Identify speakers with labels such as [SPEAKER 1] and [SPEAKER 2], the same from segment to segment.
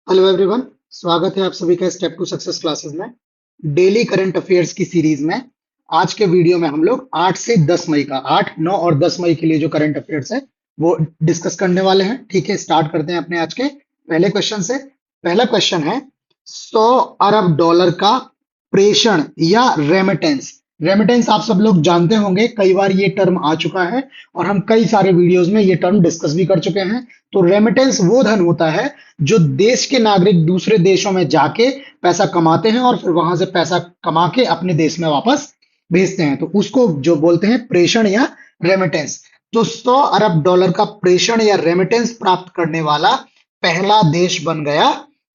[SPEAKER 1] Hello everyone. स्वागत है आप सभी का स्टेप टू सक्सेस क्लासेस में डेली करंट अफेयर्स की सीरीज में। आज के वीडियो में हम लोग 8 से 10 मई का 8, 9 और 10 मई के लिए जो करंट अफेयर्स है वो डिस्कस करने वाले हैं। ठीक है, स्टार्ट करते हैं अपने आज के पहले क्वेश्चन से। पहला क्वेश्चन है, 100 अरब डॉलर का प्रेषण या रेमिटेंस। रेमिटेंस आप सब लोग जानते होंगे, कई बार ये टर्म आ चुका है और हम कई सारे वीडियोस में ये टर्म डिस्कस भी कर चुके हैं। तो रेमिटेंस वो धन होता है जो देश के नागरिक दूसरे देशों में जाके पैसा कमाते हैं और फिर वहां से पैसा कमा के अपने देश में वापस भेजते हैं, तो उसको जो बोलते हैं प्रेषण या रेमिटेंस। तो 100 अरब डॉलर का प्रेषण या रेमिटेंस प्राप्त करने वाला पहला देश बन गया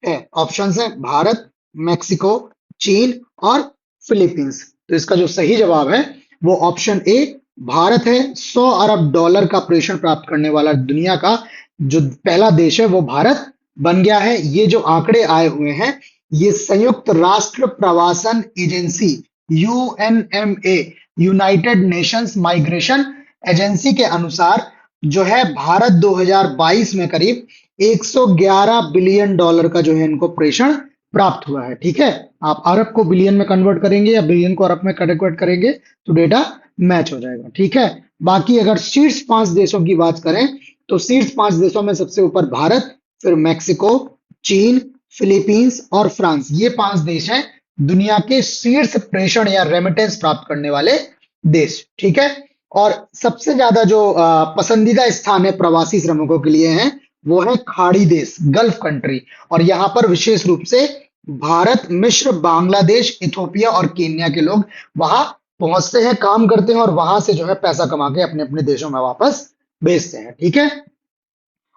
[SPEAKER 1] है। ऑप्शंस है भारत, मैक्सिको, चीन और फिलीपींस। तो इसका जो सही जवाब है वो ऑप्शन ए भारत है। 100 अरब डॉलर का प्रेषण प्राप्त करने वाला दुनिया का जो पहला देश है वो भारत बन गया है। ये जो आंकड़े आए हुए हैं ये संयुक्त राष्ट्र प्रवासन agency UNMA, United Nations migration agency के अनुसार जो है भारत 2022 में करीब 111 बिलियन डॉलर का जो है इनको प्रेषण प्राप्त हुआ है। ठीक है, आप अरब को बिलियन में कन्वर्ट करेंगे या बिलियन को अरब में कन्वर्ट करेंगे तो डेटा मैच हो जाएगा। ठीक है, बाकी अगर शीर्ष 5 देशों की बात करें तो शीर्ष 5 देशों में सबसे ऊपर भारत, फिर मैक्सिको, चीन, फिलीपींस और फ्रांस। ये 5 देश हैं दुनिया के शीर्ष प्रेषण या रेमिटेंस प्राप्त करने वाले देश। ठीक है, और सबसे ज्यादा जो पसंदीदा स्थान है प्रवासी श्रमिकों के लिए है वो है खाड़ी देश, गल्फ कंट्री। और यहां पर विशेष रूप से भारत, मिस्र, बांग्लादेश, इथोपिया और केन्या के लोग वहां पहुंचते हैं, काम करते हैं और वहां से जो है पैसा कमा के अपने अपने देशों में वापस भेजते हैं। ठीक है,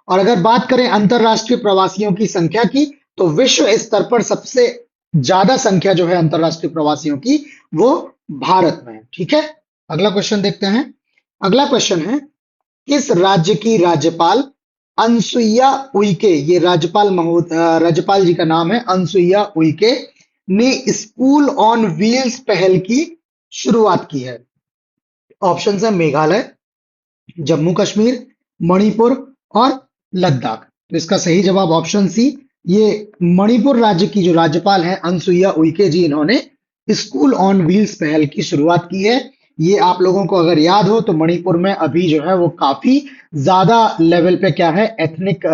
[SPEAKER 1] और अगर बात करें अंतरराष्ट्रीय प्रवासियों की संख्या की तो विश्व स्तर पर सबसे ज्यादा संख्या जो है अंतरराष्ट्रीय प्रवासियों की वो भारत में है। ठीक है, अगला क्वेश्चन देखते हैं। अगला क्वेश्चन है, किस राज्य की राज्यपाल अनसुईया उइके, ये राज्यपाल जी का नाम है अनसुईया उइके, ने स्कूल ऑन व्हील्स पहल की शुरुआत की है। ऑप्शन है मेघालय, जम्मू कश्मीर, मणिपुर और लद्दाख। तो इसका सही जवाब ऑप्शन सी, ये मणिपुर राज्य की जो राज्यपाल है अनसुईया उइके जी, इन्होंने स्कूल ऑन व्हील्स पहल की शुरुआत की है। ये आप लोगों को अगर याद हो तो मणिपुर में अभी जो है वो काफी ज्यादा लेवल पे क्या है एथनिक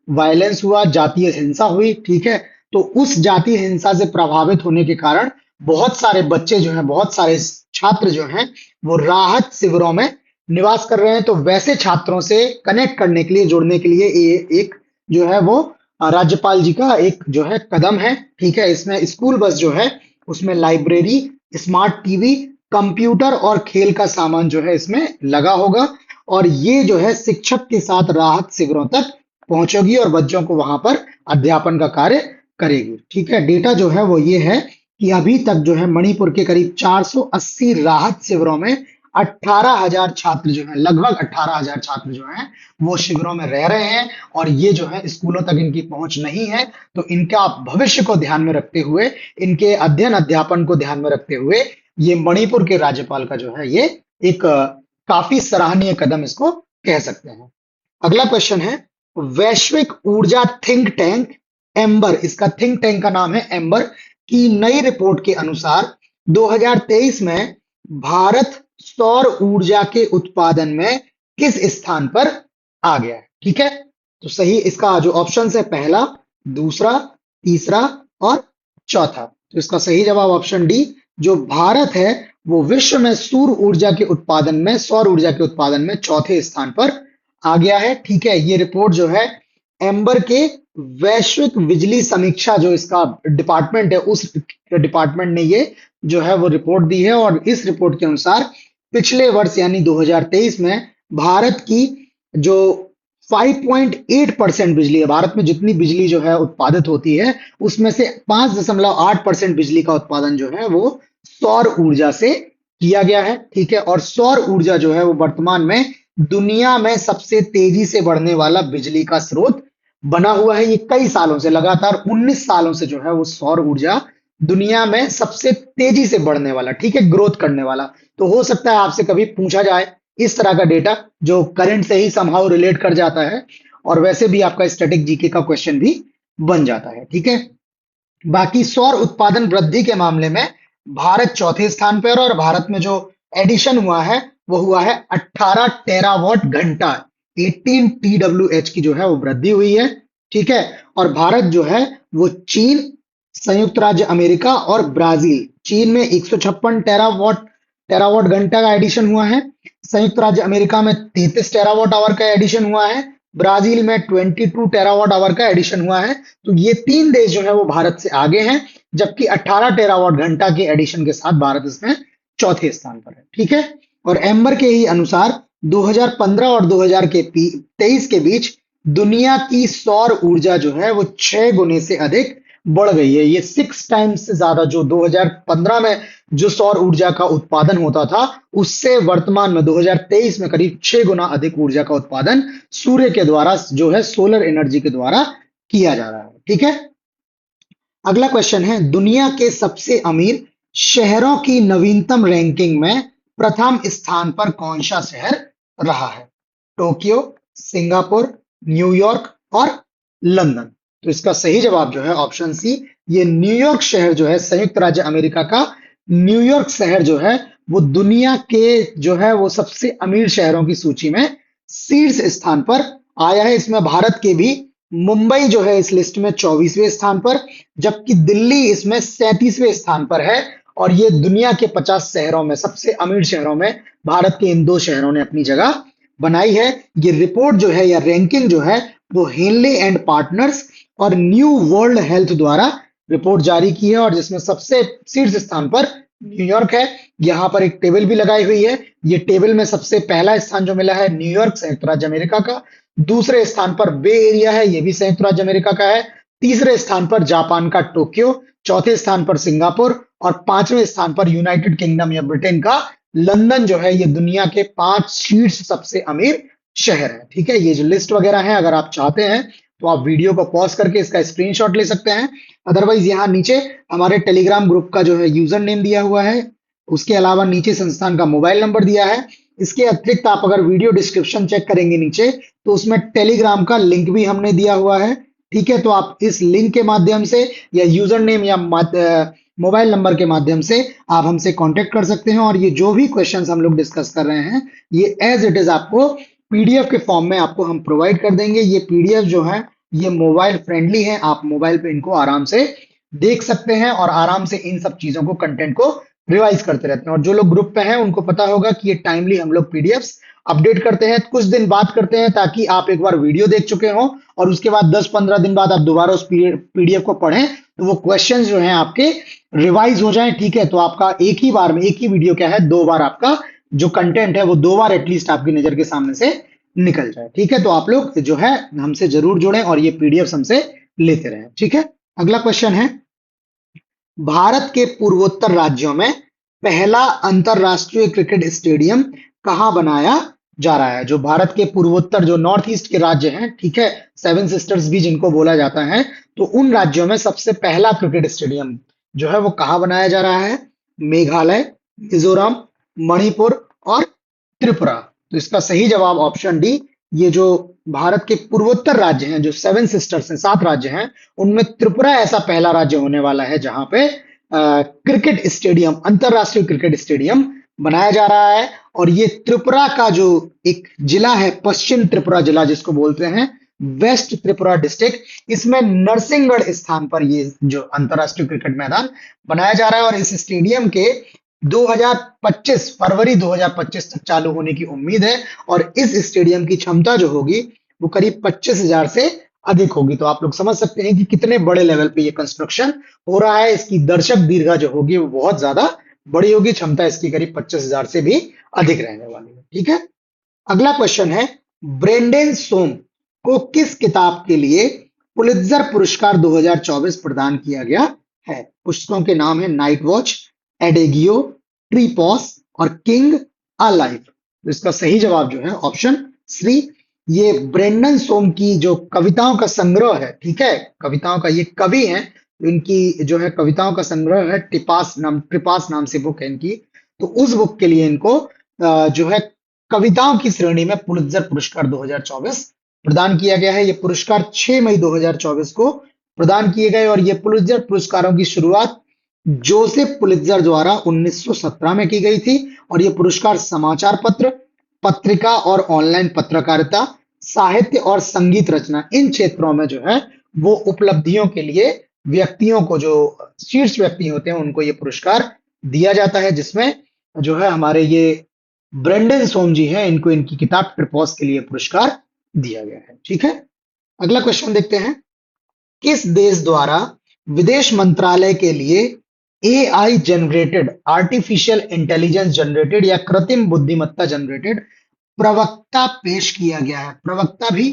[SPEAKER 1] वायलेंस हुआ, जातीय हिंसा हुई। ठीक है, तो उस जातीय हिंसा से प्रभावित होने के कारण बहुत सारे बच्चे जो हैं, बहुत सारे छात्र जो हैं वो राहत शिविरों में निवास कर रहे हैं। तो वैसे छात्रों से कनेक्ट करने के लिए, जोड़ने के लिए ये एक जो है वो राज्यपाल जी का एक जो है कदम है। ठीक है, इसमें स्कूल बस जो है उसमें लाइब्रेरी, स्मार्ट टीवी, कंप्यूटर और खेल का सामान जो है इसमें लगा होगा और ये जो है शिक्षक के साथ राहत शिविरों तक पहुंचेगी और बच्चों को वहां पर अध्यापन का कार्य करेगी। ठीक है, डेटा जो है वो ये है कि अभी तक जो है मणिपुर के करीब 480 राहत शिविरों में 18,000 छात्र जो है, लगभग 18,000 छात्र जो हैं वो शिविरों में रह रहे हैं और ये जो है स्कूलों तक इनकी पहुंच नहीं है। तो इनका भविष्य को ध्यान में रखते हुए, इनके अध्ययन अध्यापन को ध्यान में रखते हुए ये मणिपुर के राज्यपाल का जो है ये एक काफी सराहनीय कदम इसको कह सकते हैं। अगला क्वेश्चन है, वैश्विक ऊर्जा थिंक टैंक एम्बर, इसका थिंक टैंक का नाम है एम्बर, की नई रिपोर्ट के अनुसार 2023 में भारत सौर ऊर्जा के उत्पादन में किस स्थान पर आ गया है। ठीक है, तो सही इसका जो ऑप्शन है पहला, दूसरा, तीसरा और चौथा। तो इसका सही जवाब ऑप्शन डी, जो भारत है वो विश्व में सौर ऊर्जा के उत्पादन में चौथे स्थान पर आ गया है। ठीक है, ये रिपोर्ट जो है एम्बर के वैश्विक बिजली समीक्षा जो इसका डिपार्टमेंट है उस डिपार्टमेंट ने ये जो है वो रिपोर्ट दी है और इस रिपोर्ट के अनुसार पिछले वर्ष यानी 2023 में भारत की जो 5.8% बिजली है, भारत में जितनी बिजली जो है उत्पादित होती है उसमें से 5.8% बिजली का उत्पादन जो है वो सौर ऊर्जा से किया गया है। ठीक है, और सौर ऊर्जा जो है वो वर्तमान में दुनिया में सबसे तेजी से बढ़ने वाला बिजली का स्रोत बना हुआ है। ये कई सालों से, लगातार 19 सालों से जो है वो सौर ऊर्जा दुनिया में सबसे तेजी से बढ़ने वाला, ठीक है, ग्रोथ करने वाला। तो हो सकता है आपसे कभी पूछा जाए इस तरह का डेटा जो करंट से ही समहाउ रिलेट कर जाता है और वैसे भी आपका स्टैटिक जीके का क्वेश्चन भी बन जाता है। ठीक है, बाकी सौर उत्पादन वृद्धि के मामले में भारत चौथे स्थान पर, और भारत में जो एडिशन हुआ है वो हुआ है 18 टेरावाट घंटा, 18 TWH की जो है वो वृद्धि हुई है। ठीक है, और भारत जो है वो चीन, संयुक्त राज्य अमेरिका और ब्राजील, चीन में 156 टेरावाट घंटा का एडिशन हुआ है, संयुक्त राज्य अमेरिका में 33 टेरावाट आवर का एडिशन हुआ है, ब्राजील में 22 टेरावाट आवर का एडिशन हुआ है। तो ये तीन देश जो है वो भारत से आगे हैं, जबकि 18 टेरावाट घंटा के एडिशन के साथ भारत इसमें चौथे स्थान पर है। ठीक है, और एम्बर के ही अनुसार 2015 और 2023 के बीच दुनिया की सौर ऊर्जा जो है वो 6 गुने से अधिक बढ़ गई है। ये 6 टाइम्स से ज्यादा, जो 2015 में जो सौर ऊर्जा का उत्पादन होता था उससे वर्तमान में 2023 में करीब 6 गुना अधिक ऊर्जा का उत्पादन सूर्य के द्वारा जो है सोलर एनर्जी के द्वारा किया जा रहा है। ठीक है, अगला क्वेश्चन है, दुनिया के सबसे अमीर शहरों की नवीनतम रैंकिंग में प्रथम स्थान पर कौन सा शहर रहा है? टोक्यो, सिंगापुर, न्यूयॉर्क और लंदन। तो इसका सही जवाब जो है ऑप्शन सी, ये न्यूयॉर्क शहर जो है, संयुक्त राज्य अमेरिका का न्यूयॉर्क शहर जो है वो दुनिया के जो है वो सबसे अमीर शहरों की सूची में शीर्ष स्थान पर आया है। इसमें भारत के भी मुंबई जो है इस लिस्ट में 24वें स्थान पर, जबकि दिल्ली इसमें 37वें स्थान पर है। और ये दुनिया के 50 शहरों में, सबसे अमीर शहरों में भारत के इन दो शहरों ने अपनी जगह बनाई है। ये रिपोर्ट जो है या रैंकिंग जो है वो हेनले एंड पार्टनर्स और न्यू वर्ल्ड हेल्थ द्वारा रिपोर्ट जारी की है, और जिसमें सबसे शीर्ष स्थान पर न्यूयॉर्क है। यहाँ पर एक टेबल भी लगाई हुई है। ये टेबल में सबसे पहला स्थान जो मिला है न्यूयॉर्क, संयुक्त राज्य अमेरिका का। दूसरे स्थान पर बे एरिया है, ये भी संयुक्त राज्य अमेरिका का है। तीसरे स्थान पर जापान का टोक्यो, चौथे स्थान पर सिंगापुर, और पांचवें स्थान पर यूनाइटेड किंगडम या ब्रिटेन का लंदन जो है। ये दुनिया के 5 शीर्ष सबसे अमीर शहर है। ठीक है, ये जो लिस्ट वगैरह है, अगर आप चाहते हैं तो आप वीडियो को पॉज करके इसका स्क्रीनशॉट ले सकते हैं। अदरवाइज यहाँ नीचे हमारे टेलीग्राम ग्रुप का जो है यूजर नेम दिया हुआ है, उसके अलावा नीचे संस्थान का मोबाइल नंबर दिया है। इसके अतिरिक्त आप अगर वीडियो डिस्क्रिप्शन चेक करेंगे नीचे, तो उसमें टेलीग्राम का लिंक भी हमने दिया हुआ है। ठीक है, तो आप इस लिंक के माध्यम से या यूजर नेम या मोबाइल नंबर के माध्यम से आप हमसे कांटेक्ट कर सकते हैं, और ये जो भी क्वेश्चंस हम लोग डिस्कस कर रहे हैं ये एज इट इज आपको पीडीएफ के फॉर्म में आपको हम प्रोवाइड कर देंगे। ये पीडीएफ जो है ये मोबाइल फ्रेंडली है, आप मोबाइल पे इनको आराम से देख सकते हैं और आराम से इन सब चीजों को, कंटेंट को रिवाइज करते रहते हैं। और जो लोग ग्रुप पे हैं उनको पता होगा कि ये टाइमली हम लोग पीडीएफ्स अपडेट करते हैं, कुछ दिन बाद करते हैं, ताकि आप एक बार वीडियो देख चुके हो और उसके बाद 10-15 दिन बाद आप दोबारा उस पीडीएफ को पढ़ें तो वो क्वेश्चंस जो हैं आपके रिवाइज हो जाएं। ठीक है, तो आपका एक ही बार में, एक ही वीडियो क्या है, 2 बार आपका जो कंटेंट है वो 2 बार एटलीस्ट आपकी नजर के सामने से निकल जाए। ठीक है, तो आप लोग जो है हमसे जरूर जुड़ें और ये पीडीएफ हमसे लेते रहें। ठीक है, अगला क्वेश्चन है, भारत के पूर्वोत्तर राज्यों में पहला अंतरराष्ट्रीय क्रिकेट स्टेडियम कहां बनाया जा रहा है? जो भारत के पूर्वोत्तर, जो नॉर्थ ईस्ट के राज्य हैं, ठीक है, 7 सिस्टर्स भी जिनको बोला जाता है, तो उन राज्यों में सबसे पहला क्रिकेट स्टेडियम जो है वो कहां बनाया जा रहा है? मेघालय, मिजोरम, मणिपुर और त्रिपुरा। तो इसका सही जवाब ऑप्शन डी, ये जो भारत के पूर्वोत्तर राज्य हैं, जो 7 सिस्टर्स हैं, 7 राज्य हैं, उनमें त्रिपुरा ऐसा पहला राज्य होने वाला है जहां पे क्रिकेट स्टेडियम, अंतरराष्ट्रीय क्रिकेट स्टेडियम बनाया जा रहा है। और ये त्रिपुरा का जो एक जिला है, पश्चिम त्रिपुरा जिला जिसको बोलते हैं, वेस्ट त्रिपुरा डिस्ट्रिक्ट, इसमें नरसिंहगढ़ स्थान पर ये जो अंतरराष्ट्रीय क्रिकेट मैदान बनाया जा रहा है। और इस स्टेडियम के 2025 फरवरी 2025 तक चालू होने की उम्मीद है, और इस स्टेडियम की क्षमता जो होगी वो करीब 25,000 से अधिक होगी। तो आप लोग समझ सकते हैं कि कितने बड़े लेवल पे ये कंस्ट्रक्शन हो रहा है। इसकी दर्शक दीर्घा जो होगी वो बहुत ज्यादा बड़ी होगी, क्षमता इसकी करीब 25,000 से भी अधिक रहने वाली है। ठीक है, अगला क्वेश्चन है, ब्रेंडेन सोम को किस किताब के लिए पुलित्जर पुरस्कार 2024 प्रदान किया गया है? पुस्तकों के नाम है नाइट वॉच, एडेगियो, ट्रीपॉस और किंग अलाइव। तो इसका सही जवाब जो है ऑप्शन सी, ये ब्रेंडन सोम की जो कविताओं का संग्रह है, ठीक है, कविताओं का, ये कवि हैं, इनकी जो है कविताओं का संग्रह है, ट्रिपास नाम से बुक है इनकी। तो उस बुक के लिए इनको जो है कविताओं की श्रेणी में पुलित्जर पुरस्कार 2024 प्रदान किया गया है। यह पुरस्कार 6 मई 2024 को प्रदान किए गए और ये पुलित्जर पुरस्कारों की शुरुआत जोसेफ पुलित्जर द्वारा 1917 में की गई थी और ये पुरस्कार समाचार पत्र, पत्रिका और ऑनलाइन पत्रकारिता, साहित्य और संगीत रचना इन क्षेत्रों में जो है वो उपलब्धियों के लिए व्यक्तियों को, जो शीर्ष व्यक्ति होते हैं, उनको ये पुरस्कार दिया जाता है, जिसमें जो है हमारे ये ब्रेंडन सोम जी हैं, इनको इनकी किताब ट्रिपॉस के लिए पुरस्कार दिया गया है। ठीक है, अगला क्वेश्चन देखते हैं। किस देश द्वारा विदेश मंत्रालय के लिए AI generated, artificial intelligence generated या कृत्रिम बुद्धिमत्ता जनरेटेड प्रवक्ता पेश किया गया है? प्रवक्ता भी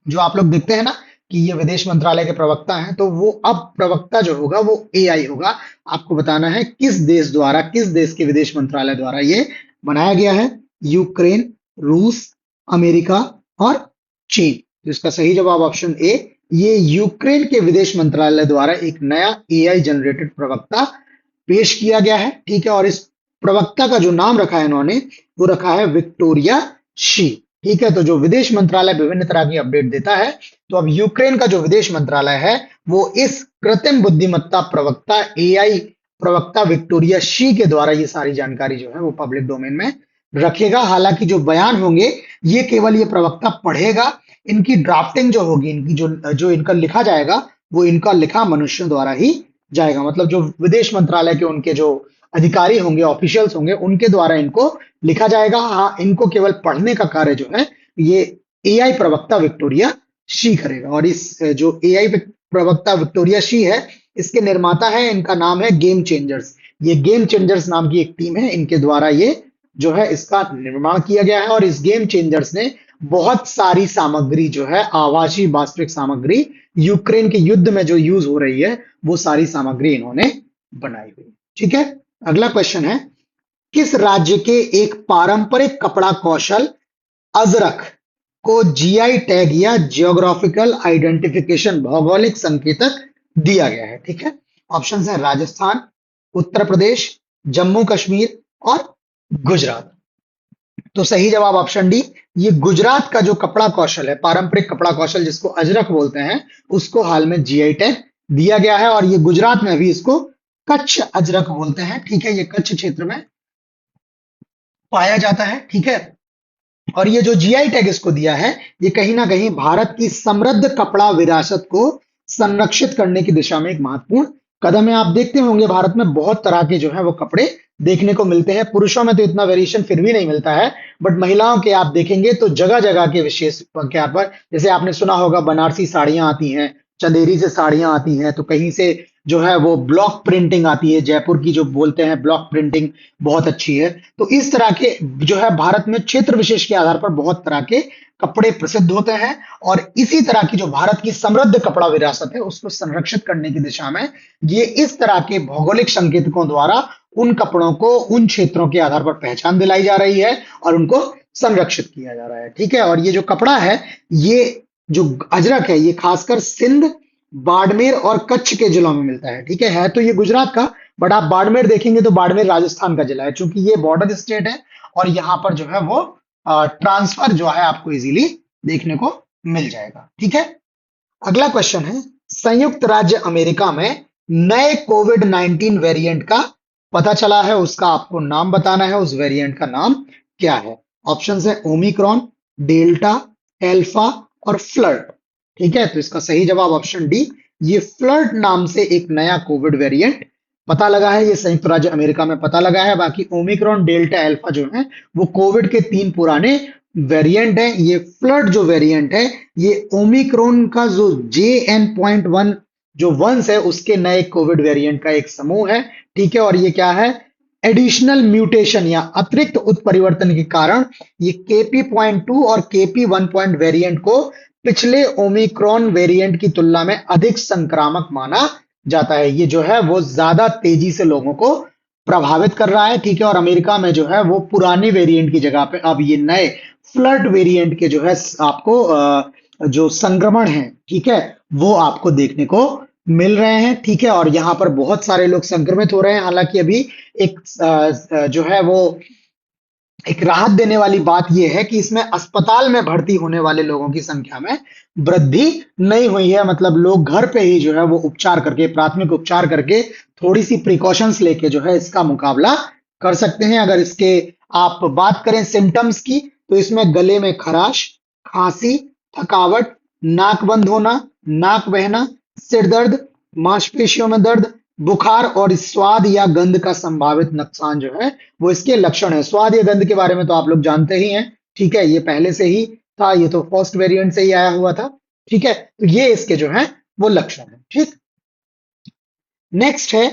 [SPEAKER 1] जो आप लोग देखते हैं ना कि ये विदेश मंत्रालय के प्रवक्ता हैं, तो वो अब प्रवक्ता जो होगा वो एआई होगा। आपको बताना है किस देश द्वारा, किस देश के विदेश मंत्रालय द्वारा ये बनाया गया है। यूक्रेन, रूस, अमेरिका और चीन। तो इसका सही जवाब ऑप्शन ए, ये यूक्रेन के विदेश मंत्रालय द्वारा एक नया एआई जनरेटेड प्रवक्ता पेश किया गया है। ठीक है, और इस प्रवक्ता का जो नाम रखा है इन्होंने, वो रखा है विक्टोरिया शी। ठीक है, तो जो विदेश मंत्रालय विभिन्न तरह की अपडेट देता है, तो अब यूक्रेन का जो विदेश मंत्रालय है वो इस कृत्रिम बुद्धिमत्ता प्रवक्ता, एआई प्रवक्ता विक्टोरिया शी के द्वारा ये सारी जानकारी जो है वो पब्लिक डोमेन में रखेगा। हालांकि जो बयान होंगे ये केवल ये प्रवक्ता पढ़ेगा, इनकी ड्राफ्टिंग जो होगी, इनकी जो इनका लिखा जाएगा वो इनका लिखा मनुष्यों द्वारा ही जाएगा। मतलब जो विदेश मंत्रालय के उनके जो अधिकारी होंगे, ऑफिशियल्स होंगे, उनके द्वारा इनको लिखा जाएगा। हाँ, इनको केवल पढ़ने का कार्य जो है ये एआई प्रवक्ता विक्टोरिया शी करेगा। और इस जो एआई प्रवक्ता विक्टोरिया शी है, इसके निर्माता है, इनका नाम है गेम चेंजर्स। ये गेम चेंजर्स नाम की एक टीम है, इनके द्वारा ये जो है इसका निर्माण किया गया है। और इस गेम चेंजर्स ने बहुत सारी सामग्री जो है, आभासी वास्तविक सामग्री, यूक्रेन के युद्ध में जो यूज हो रही है वो सारी सामग्री इन्होंने बनाई हुई। ठीक है, अगला क्वेश्चन है। किस राज्य के एक पारंपरिक कपड़ा कौशल अजरक को जीआई टैग या जियोग्राफिकल आइडेंटिफिकेशन, भौगोलिक संकेतक दिया गया है? ठीक है, ऑप्शन है राजस्थान, उत्तर प्रदेश, जम्मू कश्मीर और गुजरात। तो सही जवाब ऑप्शन डी, ये गुजरात का जो कपड़ा कौशल है, पारंपरिक कपड़ा कौशल जिसको अजरक बोलते हैं, उसको हाल में जीआई टैग दिया गया है। और ये गुजरात में भी इसको कच्छ अजरक बोलते हैं। ठीक है, ये कच्छ क्षेत्र में पाया जाता है। ठीक है, और ये जो जीआई टैग इसको दिया है, ये कहीं ना कहीं भारत की समृद्ध कपड़ा विरासत को संरक्षित करने की दिशा में एक महत्वपूर्ण कदम है। आप देखते होंगे भारत में बहुत तरह के जो है वो कपड़े देखने को मिलते हैं। पुरुषों में तो इतना वेरिएशन फिर भी नहीं मिलता है, बट महिलाओं के आप देखेंगे तो जगह जगह के विशेष के पर, जैसे आपने सुना होगा बनारसी साड़ियां आती हैं, चंदेरी से साड़ियां आती हैं, तो कहीं से जो है वो ब्लॉक प्रिंटिंग आती है, जयपुर की जो बोलते हैं ब्लॉक प्रिंटिंग बहुत अच्छी है। तो इस तरह के जो है भारत में क्षेत्र विशेष के आधार पर बहुत तरह के कपड़े प्रसिद्ध होते हैं। और इसी तरह की जो भारत की समृद्ध कपड़ा विरासत है उसको संरक्षित करने की दिशा में ये इस तरह के भौगोलिक संकेतकों द्वारा उन कपड़ों को उन क्षेत्रों के आधार पर पहचान दिलाई जा रही है और उनको संरक्षित किया जा रहा है। ठीक है, और ये जो कपड़ा है, ये जो अजरक है, ये खासकर सिंध, बाड़मेर और कच्छ के जिलों में मिलता है। ठीक है तो ये गुजरात का, बट आप बाड़मेर देखेंगे तो बाड़मेर राजस्थान का जिला है, क्योंकि ये बॉर्डर स्टेट है और यहाँ पर जो है वो ट्रांसफर जो है आपको इजीली देखने को मिल जाएगा। ठीक है, अगला क्वेश्चन है। संयुक्त राज्य अमेरिका में नए कोविड-19 वेरिएंट का पता चला है, उसका आपको नाम बताना है। उस वेरिएंट का नाम क्या है? ऑप्शन है ओमिक्रॉन, डेल्टा, एल्फा और फ्लर्ट। ठीक है, तो इसका सही जवाब ऑप्शन डी, ये फ्लर्ट नाम से एक नया कोविड वेरिएंट पता लगा है। ये संयुक्त राज्य अमेरिका में पता लगा है। बाकी ओमिक्रॉन, डेल्टा, अल्फा जो है वो कोविड के 3 पुराने वेरिएंट है। ये फ्लर्ट जो वेरिएंट है, ये ओमिक्रॉन का जो JN.1 जो वंश है उसके नए कोविड वेरिएंट का एक समूह है। ठीक है, और ये क्या है? एडिशनल म्यूटेशन या अतिरिक्त उत्परिवर्तन के कारण ये KP.2 और KP.1 वेरिएंट को पिछले ओमिक्रॉन वेरिएंट की तुलना में अधिक संक्रामक माना जाता है। ये जो है वो ज्यादा तेजी से लोगों को प्रभावित कर रहा है। ठीक है, और अमेरिका में जो है वो पुरानी वेरिएंट की जगह पे अब ये नए फ्लर्ट वेरिएंट के जो है आपको जो संक्रमण है, ठीक है, वो आपको देखने को मिल रहे हैं। ठीक है, और यहाँ पर बहुत सारे लोग संक्रमित हो रहे हैं। हालांकि अभी एक जो है वो एक राहत देने वाली बात यह है कि इसमें अस्पताल में भर्ती होने वाले लोगों की संख्या में वृद्धि नहीं हुई है। मतलब लोग घर पे ही जो है वो उपचार करके, प्राथमिक उपचार करके, थोड़ी सी प्रिकॉशंस लेके जो है इसका मुकाबला कर सकते हैं। अगर इसके आप बात करें सिम्टम्स की, तो इसमें गले में खराश, खांसी, थकावट, नाक बंद होना, नाक बहना, सिर दर्द, मांसपेशियों में दर्द, बुखार और स्वाद या गंध का संभावित नुकसान जो है वो इसके लक्षण है। स्वाद या गंध के बारे में तो आप लोग जानते ही हैं, ठीक है, ये पहले से ही था, ये तो फर्स्ट वेरिएंट से ही आया हुआ था, ठीक है। तो ये इसके जो है वो लक्षण है, ठीक। नेक्स्ट है,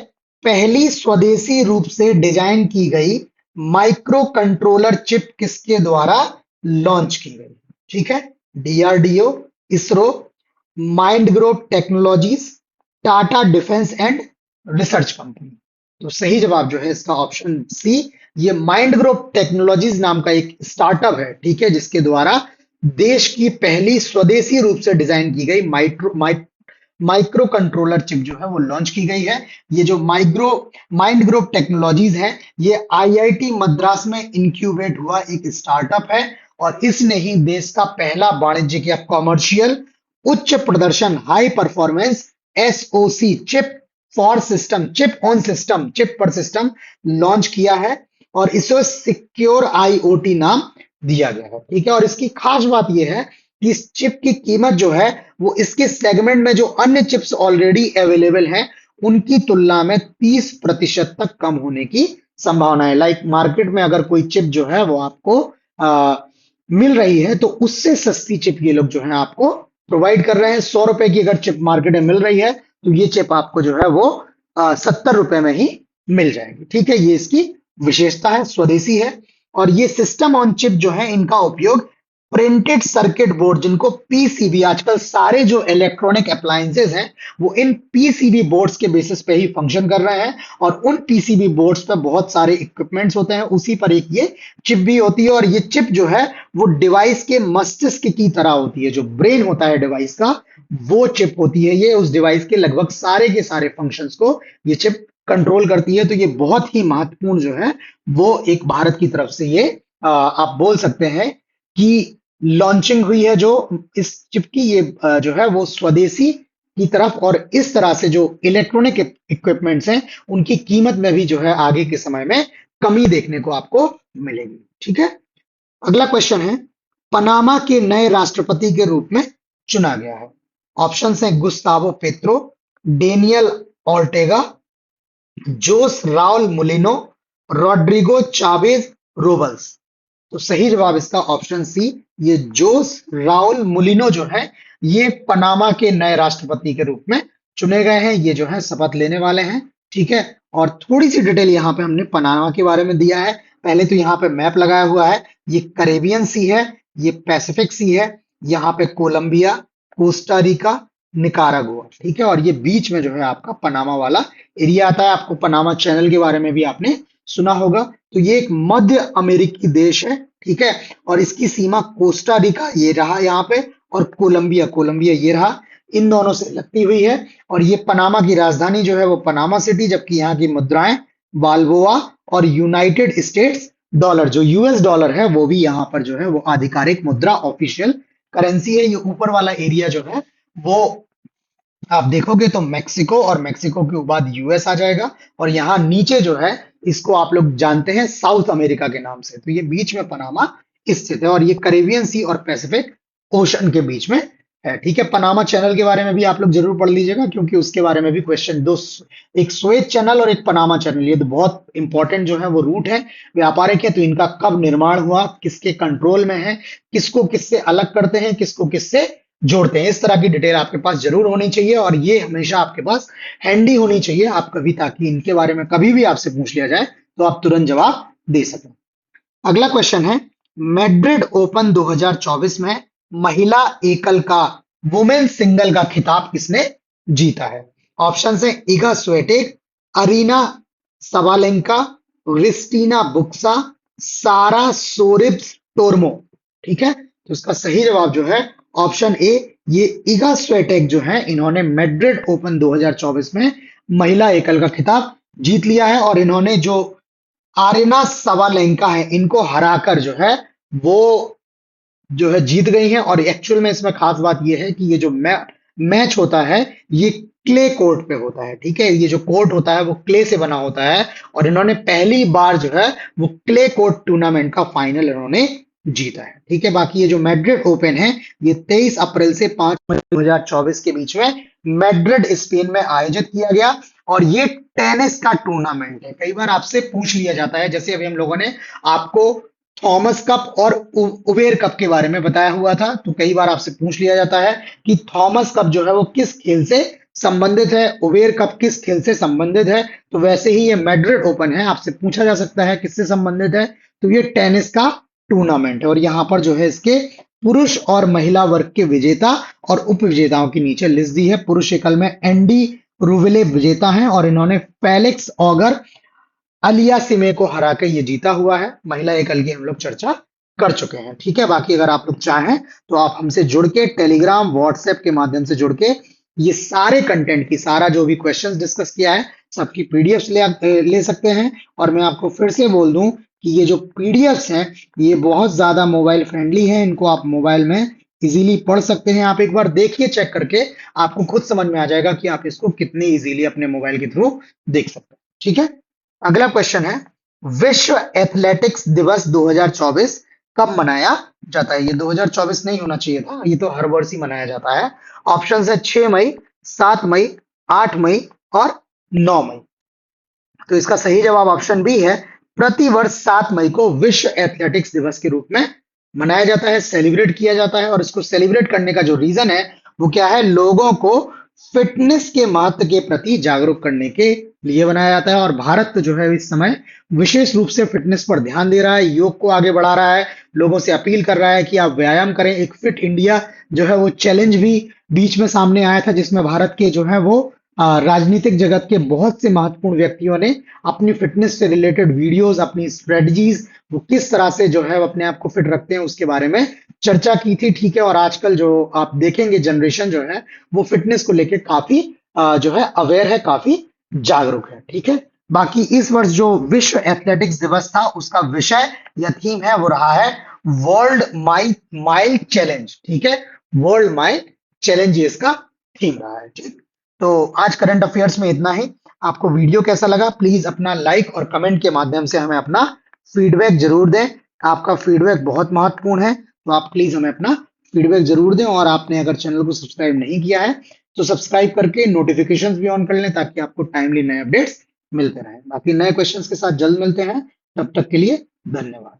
[SPEAKER 1] पहली स्वदेशी रूप से डिजाइन की गई माइक्रो कंट्रोलर चिप किसके द्वारा लॉन्च की गई, ठीक है। DRDO, ISRO, mind Grove technologies, Tata defence and research company. तो सही जवाब जो है इसका ऑप्शन सी, ये माइंड ग्रोव टेक्नोलॉजीज नाम का एक स्टार्टअप है, ठीक है, जिसके द्वारा देश की पहली स्वदेशी रूप से डिजाइन की गई माइक्रो कंट्रोलर चिप जो है वो लॉन्च की गई है। ये जो माइंड ग्रोव टेक्नोलॉजीज है, ये आईआईटी मद्रास में इंक्यूबेट हुआ एक स्टार्टअप है, और इसने ही देश का पहला वाणिज्यिक या कॉमर्शियल उच्च प्रदर्शन high performance SOC chip on system, chip पर सिस्टम लॉन्च किया है, और इसे सिक्योर आईओटी नाम दिया गया है, ठीक है। और इसकी खास बात यह है कि इस चिप की कीमत जो है वो इसके सेगमेंट में जो अन्य चिप्स ऑलरेडी अवेलेबल हैं उनकी तुलना में 30% तक कम होने की संभावना है। लाइक मार्केट में अगर कोई चिप जो है वो आपको आ, मिल रही है, तो उससे सस्ती चिप ये लोग जो है आपको प्रोवाइड कर रहे हैं। 100 रुपए की अगर चिप मार्केट में मिल रही है, तो ये चिप आपको जो है वो 70 रुपए में ही मिल जाएगी, ठीक है। ये इसकी विशेषता है, स्वदेशी है। और ये सिस्टम ऑन चिप जो है इनका उपयोग प्रिंटेड सर्किट बोर्ड, जिनको पीसीबी, आजकल सारे जो इलेक्ट्रॉनिक अप्लायंसेज हैं वो इन पीसीबी बोर्ड्स के बेसिस पे ही फंक्शन कर रहे हैं, और उन पीसीबी बोर्ड्स पे बहुत सारे इक्विपमेंट्स होते हैं, उसी पर एक ये चिप भी होती है। और ये चिप जो है वो डिवाइस के मस्तिष्क की तरह होती है, जो ब्रेन होता है डिवाइस का, वो चिप होती है। ये उस डिवाइस के लगभग सारे के सारे फंक्शंस को ये चिप कंट्रोल करती है। तो ये बहुत ही महत्वपूर्ण जो है वो एक भारत की तरफ से ये आप बोल सकते हैं कि लॉन्चिंग हुई है जो इस चिप की, ये जो है वो स्वदेशी की तरफ, और इस तरह से जो इलेक्ट्रॉनिक इक्विपमेंट्स हैं उनकी कीमत में भी जो है आगे के समय में कमी देखने को आपको मिलेगी, ठीक है। अगला क्वेश्चन है, पनामा के नए राष्ट्रपति के रूप में चुना गया है। ऑप्शन है गुस्तावो पेत्रो, डेनियल ऑर्टेगा, जोस राउल मुलिनो, रॉड्रिगो चावेज रोबल्स। तो सही जवाब इसका ऑप्शन सी, ये जोस राउल मुलिनो जो है ये पनामा के नए राष्ट्रपति के रूप में चुने गए हैं। ये जो है शपथ लेने वाले हैं, ठीक है। और थोड़ी सी डिटेल यहाँ पे हमने पनामा के बारे में दिया है। पहले तो यहाँ पे मैप लगाया हुआ है, ये कैरेबियन सी है, ये पैसिफिक सी है, यहाँ पे कोलंबिया, कोस्टा रिका, निकारागुआ, ठीक है। और ये बीच में जो है आपका पनामा वाला एरिया आता है। आपको पनामा चैनल के बारे में भी आपने सुना होगा। तो ये एक मध्य अमेरिकी देश है, ठीक है। और इसकी सीमा कोस्टा रिका ये रहा यहाँ पे, और कोलंबिया ये रहा, इन दोनों से लगती हुई है। और ये पनामा की राजधानी जो है वो पनामा सिटी, जबकि यहाँ की मुद्राएं बाल्बोआ और यूनाइटेड स्टेट्स डॉलर, जो यूएस डॉलर है वो भी यहाँ पर जो है वो आधिकारिक मुद्रा, ऑफिशियल करेंसी है। ये ऊपर वाला एरिया जो है वो आप देखोगे तो मैक्सिको, और मैक्सिको के बाद यूएस आ जाएगा। और यहाँ नीचे जो है इसको आप लोग जानते हैं साउथ अमेरिका के नाम से। तो ये बीच में पनामा स्थित है, और ये कैरेबियन सी और पैसिफिक ओशन के बीच में है, ठीक है। पनामा चैनल के बारे में भी आप लोग जरूर पढ़ लीजिएगा, क्योंकि उसके बारे में भी क्वेश्चन दो, एक स्वेज चैनल और एक पनामा चैनल, ये तो बहुत इंपॉर्टेंट जो है वो रूट है, व्यापारिक है। तो इनका कब निर्माण हुआ, किसके कंट्रोल में है, किसको किससे अलग करते हैं, किसको किससे जोड़ते हैं, इस तरह की डिटेल आपके पास जरूर होनी चाहिए, और ये हमेशा आपके पास हैंडी होनी चाहिए आप कभी, ताकि इनके बारे में कभी भी आपसे पूछ लिया जाए तो आप तुरंत जवाब दे सकें। अगला क्वेश्चन है, मैड्रिड ओपन 2024 में महिला एकल का, वुमेन सिंगल का खिताब किसने जीता है? ऑप्शन है Iga Swiatek, Aryna Sabalenka, Cristina Bucsa, Sara Sorribes टोर्मो, ठीक है। तो इसका सही जवाब जो है ऑप्शन ए, ये इगा स्वेटेक जो है इन्होंने मैड्रिड ओपन 2024 में महिला एकल का खिताब जीत लिया है। और इन्होंने जो आर्यना सवालेंका है, इनको हराकर जो है वो जो है जीत गई हैं। और एक्चुअल में इसमें खास बात ये है कि ये जो मैच होता है ये क्ले कोर्ट पे होता है। ठीक है, ये जो कोर्ट होता है वो क्ले से बना होता है और इन्होंने पहली बार जो है वो क्ले कोर्ट टूर्नामेंट का फाइनल इन्होंने जीता है। ठीक है, बाकी ये जो मैड्रिड ओपन है ये 23 अप्रैल से 5 मई 2024 के बीच में मैड्रिड स्पेन में आयोजित किया गया। और ये टेनिस का टूर्नामेंट है। कई बार आपसे पूछ लिया जाता है, जैसे अभी हम लोगों ने आपको थॉमस कप और उबेर कप के बारे में बताया हुआ था, तो कई बार आपसे पूछ लिया जाता है कि थॉमस कप जो है वो किस खेल से संबंधित है, उबेर कप किस खेल से संबंधित है। तो वैसे ही ये मैड्रिड ओपन है, आपसे पूछा जा सकता है किससे संबंधित है, तो ये टेनिस का टूर्नामेंट है। और यहाँ पर जो है इसके पुरुष और महिला वर्ग के विजेता और उप विजेताओं की नीचे लिस्ट दी है। पुरुष एकल में एंडी रूविले विजेता हैं और इन्होंने फेलिक्स ऑगर अलिया सिमे को हरा के ये जीता हुआ है। महिला एकल की हम लोग चर्चा कर चुके हैं। ठीक है, बाकी अगर आप लोग चाहें तो आप हमसे जुड़ के टेलीग्राम व्हाट्सएप के माध्यम से जुड़ के ये सारे कंटेंट की, सारा जो भी क्वेश्चंस डिस्कस किया है सबकी पीडीएफ ले सकते हैं। और मैं आपको फिर से बोल दूं कि ये जो पीडीएफ हैं ये बहुत ज्यादा मोबाइल फ्रेंडली हैं, इनको आप मोबाइल में इजीली पढ़ सकते हैं। आप एक बार देखिए, चेक करके आपको खुद समझ में आ जाएगा कि आप इसको कितनी इजीली अपने मोबाइल के थ्रू देख सकते हैं। ठीक है, अगला क्वेश्चन है, विश्व एथलेटिक्स दिवस 2024 कब मनाया जाता है? ये 2024 नहीं होना चाहिए था, ये तो हर वर्ष ही मनाया जाता है। ऑप्शन है 6 मई, 7 मई, 8 मई और 9 मई। तो इसका सही जवाब ऑप्शन बी है। प्रति वर्ष 7 मई को विश्व एथलेटिक्स दिवस के रूप में मनाया जाता है, सेलिब्रेट किया जाता है। और इसको सेलिब्रेट करने का जो रीजन है वो क्या है, लोगों को फिटनेस के महत्व के प्रति जागरूक करने के लिए बनाया जाता है। और भारत जो है इस समय विशेष रूप से फिटनेस पर ध्यान दे रहा है, योग को आगे बढ़ा रहा है, लोगों से अपील कर रहा है कि आप व्यायाम करें। एक फिट इंडिया जो है वो चैलेंज भी बीच में सामने आया था, जिसमें भारत के जो है वो राजनीतिक जगत के बहुत से महत्वपूर्ण व्यक्तियों ने अपनी फिटनेस से रिलेटेड वीडियोस, अपनी स्ट्रेटजीज, वो किस तरह से जो है वो अपने आप को फिट रखते हैं उसके बारे में चर्चा की थी। ठीक है, और आजकल जो आप देखेंगे जनरेशन जो है वो फिटनेस को लेके काफी जो है अवेयर है, काफी जागरूक है। ठीक है, बाकी इस वर्ष जो विश्व एथलेटिक्स दिवस था उसका विषय या थीम है वो रहा है वर्ल्ड माइल चैलेंज। ठीक है, वर्ल्ड माइल चैलेंज ये इसका थीम रहा है। ठीक, तो आज करंट अफेयर्स में इतना ही। आपको वीडियो कैसा लगा प्लीज अपना लाइक और कमेंट के माध्यम से हमें अपना फीडबैक जरूर दें। आपका फीडबैक बहुत महत्वपूर्ण है, तो आप प्लीज हमें अपना फीडबैक जरूर दें। और आपने अगर चैनल को सब्सक्राइब नहीं किया है तो सब्सक्राइब करके नोटिफिकेशंस भी ऑन कर लें ताकि आपको टाइमली नए अपडेट्स मिलते रहें। बाकी नए क्वेश्चंस के साथ जल्द मिलते हैं, तब तक के लिए धन्यवाद।